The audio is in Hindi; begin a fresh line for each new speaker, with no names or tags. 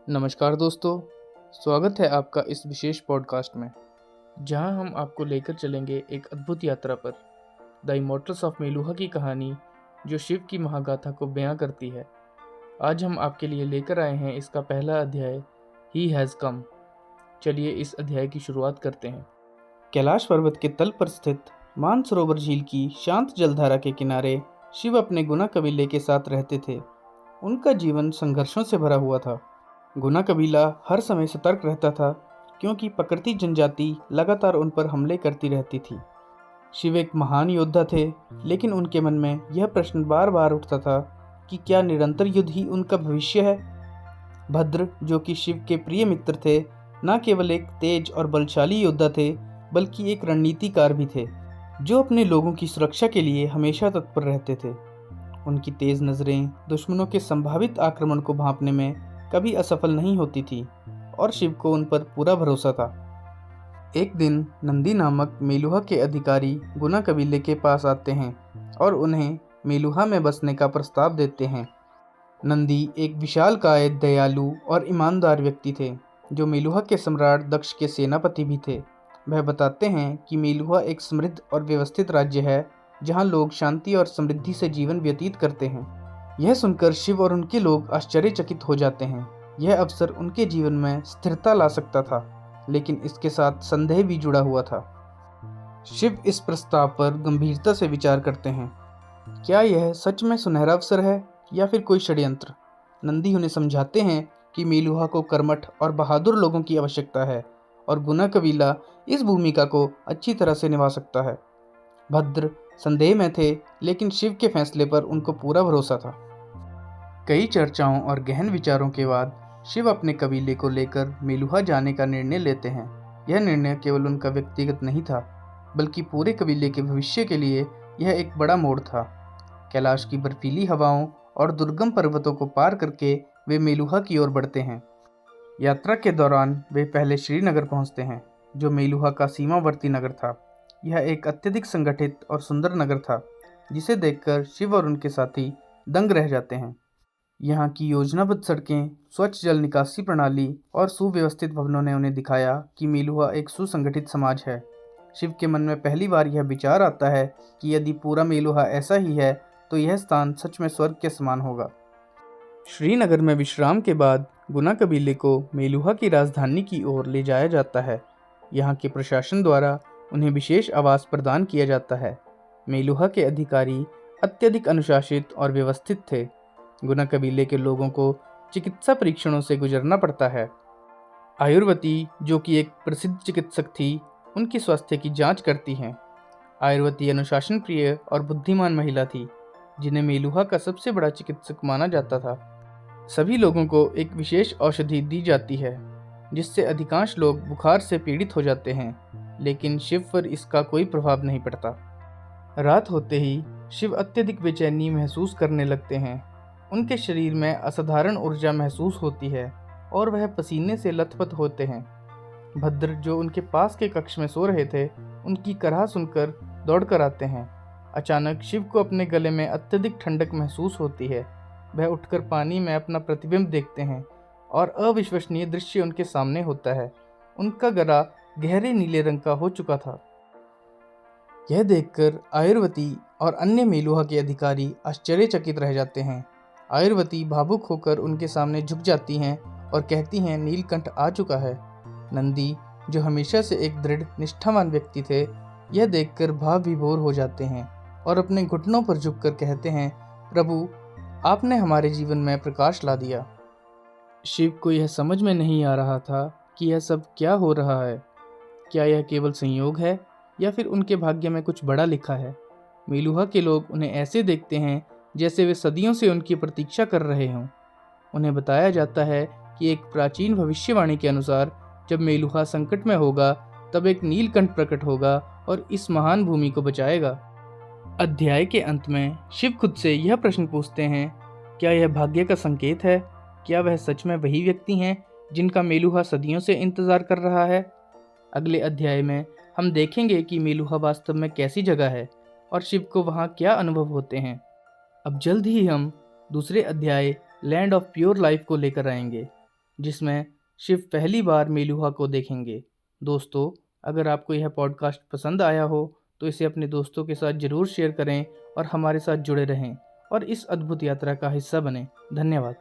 नमस्कार दोस्तों, स्वागत है आपका इस विशेष पॉडकास्ट में, जहां हम आपको लेकर चलेंगे एक अद्भुत यात्रा पर। द इमॉर्टल्स ऑफ मेलुहा की कहानी, जो शिव की महागाथा को बयां करती है। आज हम आपके लिए लेकर आए हैं इसका पहला अध्याय, ही हैज़ कम। चलिए इस अध्याय की शुरुआत करते हैं। कैलाश पर्वत के तल पर स्थित मानसरोवर झील की शांत जलधारा के किनारे शिव अपने गुना कबीले के साथ रहते थे। उनका जीवन संघर्षों से भरा हुआ था। गुना कबीला हर समय सतर्क रहता था, क्योंकि पकड़ती जनजाति लगातार उन पर हमले करती रहती थी। शिव एक महान योद्धा थे, लेकिन उनके मन में यह प्रश्न बार बार उठता था कि क्या निरंतर युद्ध ही उनका भविष्य है। भद्र, जो कि शिव के प्रिय मित्र थे, न केवल एक तेज और बलशाली योद्धा थे, बल्कि एक रणनीतिकार भी थे, जो अपने लोगों की सुरक्षा के लिए हमेशा तत्पर रहते थे। उनकी तेज नज़रें दुश्मनों के संभावित आक्रमण को भांपने में कभी असफल नहीं होती थी, और शिव को उन पर पूरा भरोसा था। एक दिन नंदी नामक मेलुहा के अधिकारी गुना कबीले के पास आते हैं और उन्हें मेलुहा में बसने का प्रस्ताव देते हैं। नंदी एक विशालकाय, दयालु और ईमानदार व्यक्ति थे, जो मेलुहा के सम्राट दक्ष के सेनापति भी थे। वह बताते हैं कि मेलुहा एक समृद्ध और व्यवस्थित राज्य है, जहां लोग शांति और समृद्धि से जीवन व्यतीत करते हैं। यह सुनकर शिव और उनके लोग आश्चर्यचकित हो जाते हैं। यह अवसर उनके जीवन में स्थिरता ला सकता था, लेकिन इसके साथ संदेह भी जुड़ा हुआ था। शिव इस प्रस्ताव पर गंभीरता से विचार करते हैं। क्या यह सच में सुनहरा अवसर है, या फिर कोई षड्यंत्र? नंदी उन्हें समझाते हैं कि मेलुहा को कर्मठ और बहादुर लोगों की आवश्यकता है, और गुना कबीला इस भूमिका को अच्छी तरह से निभा सकता है। भद्र संदेह में थे, लेकिन शिव के फैसले पर उनको पूरा भरोसा था। कई चर्चाओं और गहन विचारों के बाद शिव अपने कबीले को लेकर मेलुहा जाने का निर्णय लेते हैं। यह निर्णय केवल उनका व्यक्तिगत नहीं था, बल्कि पूरे कबीले के भविष्य के लिए यह एक बड़ा मोड़ था। कैलाश की बर्फीली हवाओं और दुर्गम पर्वतों को पार करके वे मेलुहा की ओर बढ़ते हैं। यात्रा के दौरान वे पहले श्रीनगर पहुंचते हैं, जो मेलुहा का सीमावर्ती नगर था। यह एक अत्यधिक संगठित और सुंदर नगर था, जिसे देखकर शिव और उनके साथी दंग रह जाते हैं। यहाँ की योजनाबद्ध सड़कें, स्वच्छ जल निकासी प्रणाली और सुव्यवस्थित भवनों ने उन्हें दिखाया कि मेलुहा एक सुसंगठित समाज है। शिव के मन में पहली बार यह विचार आता है कि यदि पूरा मेलुहा ऐसा ही है, तो यह स्थान सच में स्वर्ग के समान होगा। श्रीनगर में विश्राम के बाद गुना कबीले को मेलुहा की राजधानी की ओर ले जाया जाता है। यहाँ के प्रशासन द्वारा उन्हें विशेष आवास प्रदान किया जाता है। मेलुहा के अधिकारी अत्यधिक अनुशासित और व्यवस्थित थे। गुना कबीले के लोगों को चिकित्सा परीक्षणों से गुजरना पड़ता है। आयुर्वती, जो कि एक प्रसिद्ध चिकित्सक थी, उनकी स्वास्थ्य की जांच करती हैं। आयुर्वती अनुशासन प्रिय और बुद्धिमान महिला थी, जिन्हें मेलुहा का सबसे बड़ा चिकित्सक माना जाता था। सभी लोगों को एक विशेष औषधि दी जाती है, जिससे अधिकांश लोग बुखार से पीड़ित हो जाते हैं, लेकिन शिव पर इसका कोई प्रभाव नहीं पड़ता। रात होते ही शिव अत्यधिक बेचैनी महसूस करने लगते हैं। उनके शरीर में असाधारण ऊर्जा महसूस होती है और वह पसीने से लथपथ होते हैं। भद्र, जो उनके पास के कक्ष में सो रहे थे, उनकी कराह सुनकर दौड़कर आते हैं। अचानक शिव को अपने गले में अत्यधिक ठंडक महसूस होती है। वह उठकर पानी में अपना प्रतिबिंब देखते हैं और अविश्वसनीय दृश्य उनके सामने होता है। उनका गला गहरे नीले रंग का हो चुका था। यह देखकर आयुर्वती और अन्य मेलुहा के अधिकारी आश्चर्यचकित रह जाते हैं। आयुर्वती भावुक होकर उनके सामने झुक जाती हैं और कहती हैं, नीलकंठ आ चुका है। नंदी, जो हमेशा से एक दृढ़ निष्ठावान व्यक्ति थे, यह देखकर भाव विभोर हो जाते हैं और अपने घुटनों पर झुककर कहते हैं, प्रभु, आपने हमारे जीवन में प्रकाश ला दिया। शिव को यह समझ में नहीं आ रहा था कि यह सब क्या हो रहा है। क्या यह केवल संयोग है, या फिर उनके भाग्य में कुछ बड़ा लिखा है? मेलुहा के लोग उन्हें ऐसे देखते हैं जैसे वे सदियों से उनकी प्रतीक्षा कर रहे हों। उन्हें बताया जाता है कि एक प्राचीन भविष्यवाणी के अनुसार जब मेलुहा संकट में होगा, तब एक नीलकंठ प्रकट होगा और इस महान भूमि को बचाएगा। अध्याय के अंत में शिव खुद से यह प्रश्न पूछते हैं, क्या यह भाग्य का संकेत है? क्या वह सच में वही व्यक्ति हैं जिनका मेलुहा सदियों से इंतजार कर रहा है? अगले अध्याय में हम देखेंगे कि मेलुहा वास्तव में कैसी जगह है और शिव को वहाँ क्या अनुभव होते हैं। अब जल्द ही हम दूसरे अध्याय लैंड ऑफ प्योर लाइफ को लेकर आएंगे। जिसमें शिव पहली बार मेलुहा को देखेंगे। दोस्तों, अगर आपको यह पॉडकास्ट पसंद आया हो तो इसे अपने दोस्तों के साथ ज़रूर शेयर करें और हमारे साथ जुड़े रहें और इस अद्भुत यात्रा का हिस्सा बनें। धन्यवाद।